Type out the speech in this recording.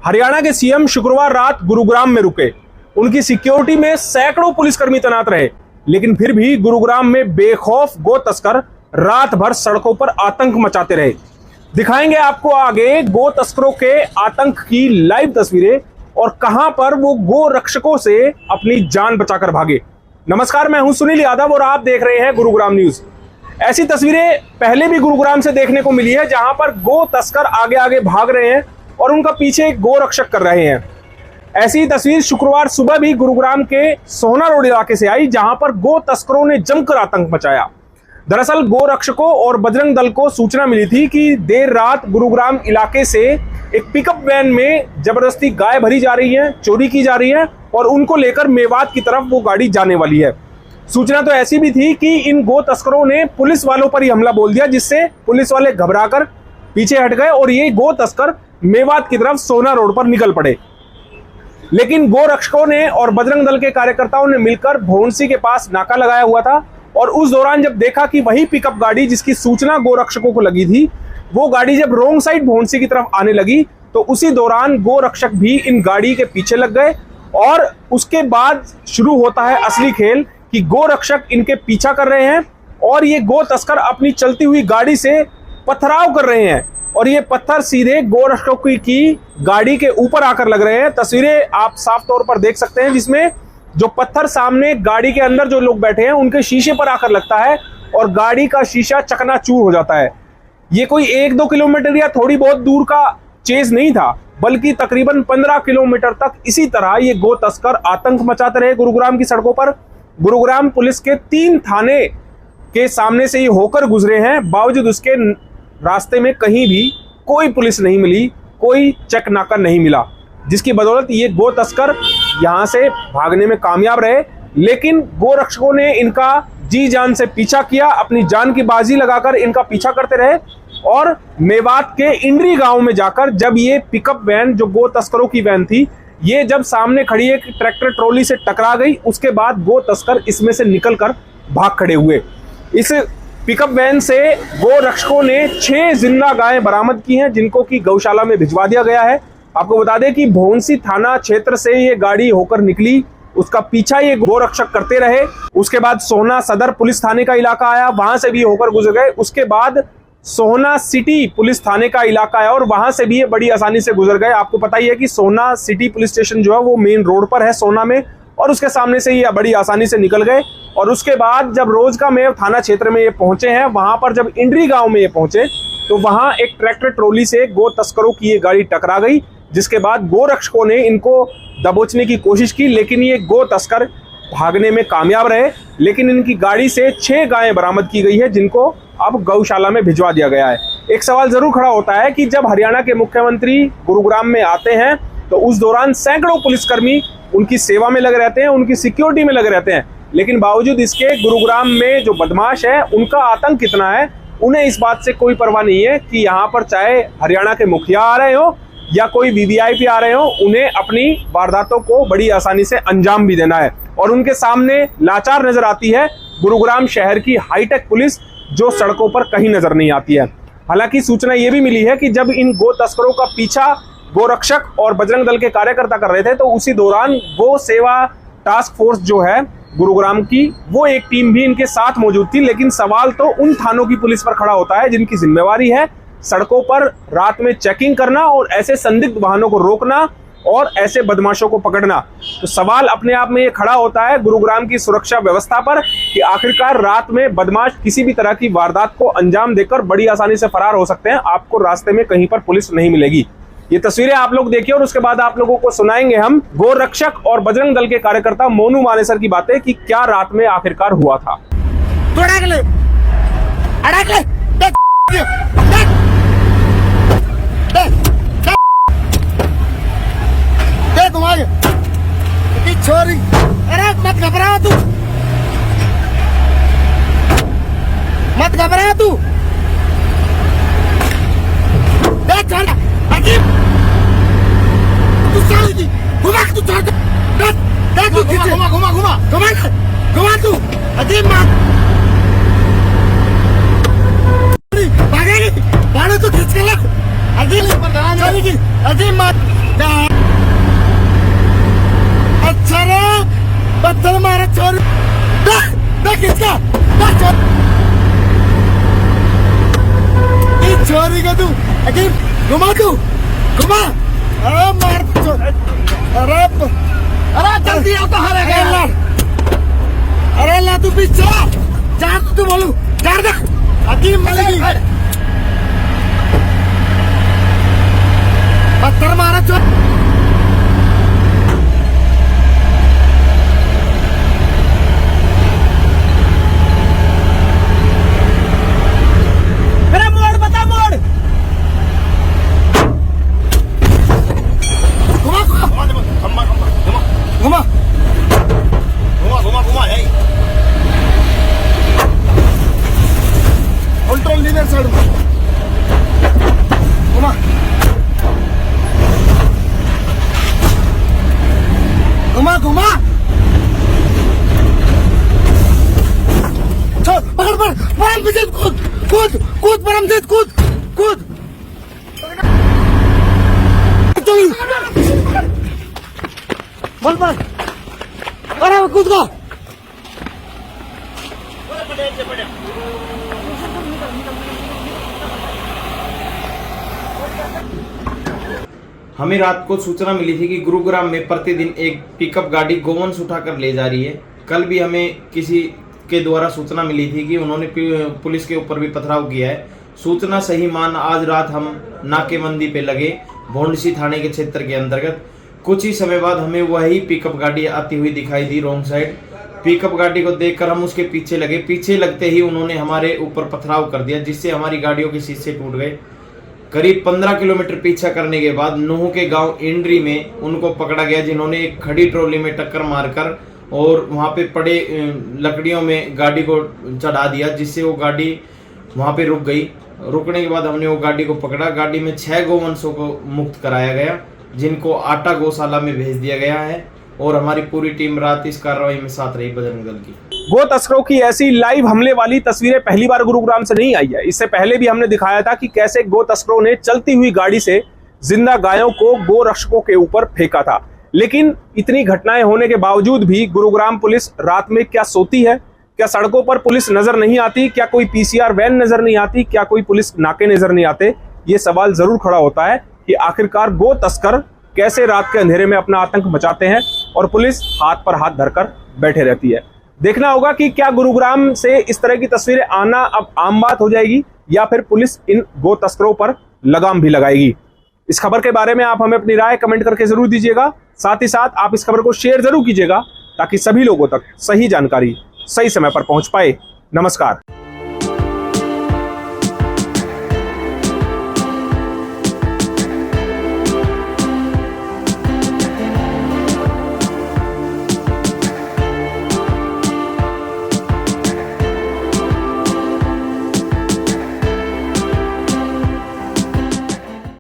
हरियाणा के सीएम शुक्रवार रात गुरुग्राम में रुके। उनकी सिक्योरिटी में सैकड़ों पुलिसकर्मी तैनात रहे, लेकिन फिर भी गुरुग्राम में बेखौफ गो तस्कर रात भर सड़कों पर आतंक मचाते रहे। दिखाएंगे आपको आगे गो तस्करों के आतंक की लाइव तस्वीरें और कहां पर वो गो रक्षकों से अपनी जान बचाकर भागे। नमस्कार, मैं हूं सुनील यादव और आप देख रहे हैं गुरुग्राम न्यूज। ऐसी तस्वीरें पहले भी गुरुग्राम से देखने को मिली है, जहां पर गो तस्कर आगे आगे भाग रहे हैं और उनका पीछे एक गो रक्षक कर रहे हैं। ऐसी तस्वीर शुक्रवार सुबह भी गुरुग्राम के सोहना रोड इलाके से आई, जहां पर गो तस्करों ने जमकर आतंक मचाया। दरअसल गो रक्षकों और बजरंग दल को सूचना मिली थी कि देर रात गुरुग्राम इलाके से एक पिकअप वैन में जबरदस्ती गाय भरी जा रही है, चोरी की जा रही है और उनको लेकर मेवात की तरफ वो गाड़ी जाने वाली है। सूचना तो ऐसी भी थी कि इन गो तस्करों ने पुलिस वालों पर ही हमला बोल दिया, जिससे पुलिस वाले घबराकर पीछे हट गए और ये गो तस्कर मेवात की तरफ सोहना रोड पर निकल पड़े। लेकिन गो रक्षकों ने और बजरंग दल के कार्यकर्ताओं ने मिलकर भोंसी के पास नाका लगाया हुआ था और उस दौरान जब देखा कि वही पिकअप गाड़ी जिसकी सूचना गो रक्षकों को लगी थी, वो गाड़ी जब रोंग साइड भोंसी की तरफ आने लगी, तो उसी दौरान गो रक्षक भी इन गाड़ी के पीछे लग गए। और उसके बाद शुरू होता है असली खेल कि गो रक्षक इनके पीछा कर रहे हैं और ये गो तस्कर अपनी चलती हुई गाड़ी से पथराव कर रहे हैं और ये पत्थर सीधे गो रक्षकों की गाड़ी के ऊपर आकर लग रहे हैं। तस्वीरें आप साफ तौर पर देख सकते हैं, जिसमें जो पत्थर सामने गाड़ी के अंदर जो लोग बैठे हैं उनके शीशे पर आकर लगता है और गाड़ी का शीशा चकनाचूर हो जाता है। ये कोई 1-2 किलोमीटर या थोड़ी बहुत दूर का चेज नहीं था, बल्कि तकरीबन 15 किलोमीटर तक इसी तरह ये गो तस्कर आतंक मचाते रहे गुरुग्राम की सड़कों पर। गुरुग्राम पुलिस के 3 थाने के सामने से ये होकर गुजरे हैं, बावजूद उसके रास्ते में कहीं भी कोई पुलिस नहीं मिली, कोई चेक नाका नहीं मिला, जिसकी बदौलत ये गो तस्कर यहां से भागने में कामयाब रहे। लेकिन गो रक्षकों ने इनका जी जान से पीछा किया, अपनी जान की बाजी लगाकर इनका पीछा करते रहे और मेवात के इंड्री गांव में जाकर जब ये पिकअप वैन जो गो तस्करों की वैन थी, ये जब सामने खड़ी एक ट्रैक्टर ट्रॉली से टकरा गई, उसके बाद गो तस्कर इसमें से निकलकर भाग खड़े हुए। इस पिकअप वैन से गो रक्षकों ने 6 जिंदा गायें बरामद की हैं, जिनको की गौशाला में भिजवा दिया गया है। आपको बता दें कि भोंसी थाना क्षेत्र से ये गाड़ी होकर निकली, उसका पीछा ये गो रक्षक करते रहे। उसके बाद सोहना सदर पुलिस थाने का इलाका आया, वहां से भी होकर गुजर गए। उसके बाद सोहना सिटी पुलिस थाने का इलाका आया और वहां से भी ये बड़ी आसानी से गुजर गए। आपको पता ही है कि सोहना सिटी पुलिस स्टेशन जो है वो मेन रोड पर है सोहना में, और उसके सामने से ये बड़ी आसानी से निकल गए। और उसके बाद जब रोजगामेव थाना क्षेत्र में ये पहुंचे हैं, वहां पर जब इंड्री गांव में ये पहुंचे तो वहां एक ट्रैक्टर ट्रॉली से गो तस्करों की ये गाड़ी टकरा गई, जिसके बाद गो रक्षकों ने इनको दबोचने की कोशिश की, लेकिन ये गो तस्कर भागने में कामयाब रहे। लेकिन इनकी गाड़ी से 6 गायें बरामद की गई है, जिनको अब गौशाला में भिजवा दिया गया है। एक सवाल जरूर खड़ा होता है कि जब हरियाणा के मुख्यमंत्री गुरुग्राम में आते हैं तो उस दौरान सैकड़ों पुलिसकर्मी उनकी सेवा में लगे रहते हैं, उनकी सिक्योरिटी में लगे रहते हैं, लेकिन बावजूद इसके गुरुग्राम में जो बदमाश है उनका आतंक कितना है, उन्हें इस बात से कोई परवाह नहीं है कि यहाँ पर चाहे हरियाणा के मुखिया आ रहे हो या कोई वीवीआईपी आ रहे हो, उन्हें अपनी वारदातों को बड़ी आसानी से अंजाम भी देना है। और उनके सामने लाचार नजर आती है गुरुग्राम शहर की हाईटेक पुलिस, जो सड़कों पर कहीं नजर नहीं आती है। हालांकि सूचना यह भी मिली है कि जब इन गो तस्करों का पीछा गो रक्षक और बजरंग दल के कार्यकर्ता कर रहे थे, तो उसी दौरान गो सेवा टास्क फोर्स जो है गुरुग्राम की, वो एक टीम भी इनके साथ मौजूद थी। लेकिन सवाल तो उन थानों की पुलिस पर खड़ा होता है जिनकी जिम्मेवारी है सड़कों पर रात में चेकिंग करना और ऐसे संदिग्ध वाहनों को रोकना और ऐसे बदमाशों को पकड़ना। तो सवाल अपने आप में ये खड़ा होता है गुरुग्राम की सुरक्षा व्यवस्था पर कि आखिरकार रात में बदमाश किसी भी तरह की वारदात को अंजाम देकर बड़ी आसानी से फरार हो सकते हैं, आपको रास्ते में कहीं पर पुलिस नहीं मिलेगी। ये तस्वीरें आप लोग देखिए और उसके बाद आप लोगों को सुनाएंगे हम गो रक्षक और बजरंग दल के कार्यकर्ता मोनू मानेसर की बातें कि क्या रात में आखिरकार हुआ था। छोरी, अरे मत घबरा तू, मत घबरा तू, देख चल अजीब, तू चल जी, घुमा तू चल, देख तू घुमा घुमा घुमा घुमा घुमा घुमा तू अजीब मत भागेगी, भागो तू खींच के ले अजीब, अजीब मत मारा छोरी देख इसका छोरी का तू अजीब घुमा अरे मार अरे जल्दी आओ तो हारे गए अरे ला तू पीछे जा तू बोलू जा दे अजीब मलेगी पत्थर मारा चोर घुमा पकड़ पीछे कूद परमजीत कूद बोल अरे कूद को हमें रात को सूचना मिली थी कि गुरुग्राम में प्रतिदिन एक पिकअप गाड़ी गोवंश उठाकर ले जा रही है। कल भी हमें किसी के द्वारा सूचना मिली थी कि उन्होंने पुलिस के ऊपर भी पथराव किया है। सूचना सही मान आज रात हम नाकेबंदी पे लगे भोंडसी थाने के क्षेत्र के अंतर्गत। कुछ ही समय बाद हमें वही पिकअप गाड़ी आती हुई दिखाई दी रोंग साइड। पिकअप गाड़ी को देखकर हम उसके पीछे लगे। पीछे लगते ही उन्होंने हमारे ऊपर पथराव कर दिया, जिससे हमारी गाड़ियों के शीशे टूट गए। करीब 15 किलोमीटर पीछा करने के बाद नूह के गांव इंड्री में उनको पकड़ा गया, जिन्होंने एक खड़ी ट्रॉली में टक्कर मारकर और वहां पे पड़े लकड़ियों में गाड़ी को चढ़ा दिया, जिससे वो गाड़ी वहां पे रुक गई। रुकने के बाद हमने वो गाड़ी को पकड़ा। गाड़ी में 6 गोवंशों को मुक्त कराया गया, जिनको आटा गौशाला में भेज दिया गया है। और हमारी पूरी टीम रात इस कार्रवाई में साथ रही बजरंग दल की। गो तस्करों की ऐसी लाइव हमले वाली तस्वीरें पहली बार गुरुग्राम से नहीं आई है। इससे पहले भी हमने दिखाया था कि कैसे गो तस्करों ने चलती हुई गाड़ी से जिंदा गायों को गो रक्षकों के ऊपर फेंका था। लेकिन इतनी घटनाएं होने के बावजूद भी गुरुग्राम पुलिस रात में क्या सोती है? क्या सड़कों पर पुलिस नजर नहीं आती? क्या कोई पीसीआर वैन नजर नहीं आती? क्या कोई पुलिस नाके नजर नहीं आते? ये सवाल जरूर खड़ा होता है कि आखिरकार गो तस्कर कैसे रात के अंधेरे में अपना आतंक मचाते हैं और पुलिस हाथ पर हाथ धरकर बैठे रहती है। देखना होगा कि क्या गुरुग्राम से इस तरह की तस्वीरें आना अब आम बात हो जाएगी या फिर पुलिस इन गो तस्करों पर लगाम भी लगाएगी। इस खबर के बारे में आप हमें अपनी राय कमेंट करके जरूर दीजिएगा। साथ ही साथ आप इस खबर को शेयर जरूर कीजिएगा ताकि सभी लोगों तक सही जानकारी सही समय पर पहुंच पाए। नमस्कार।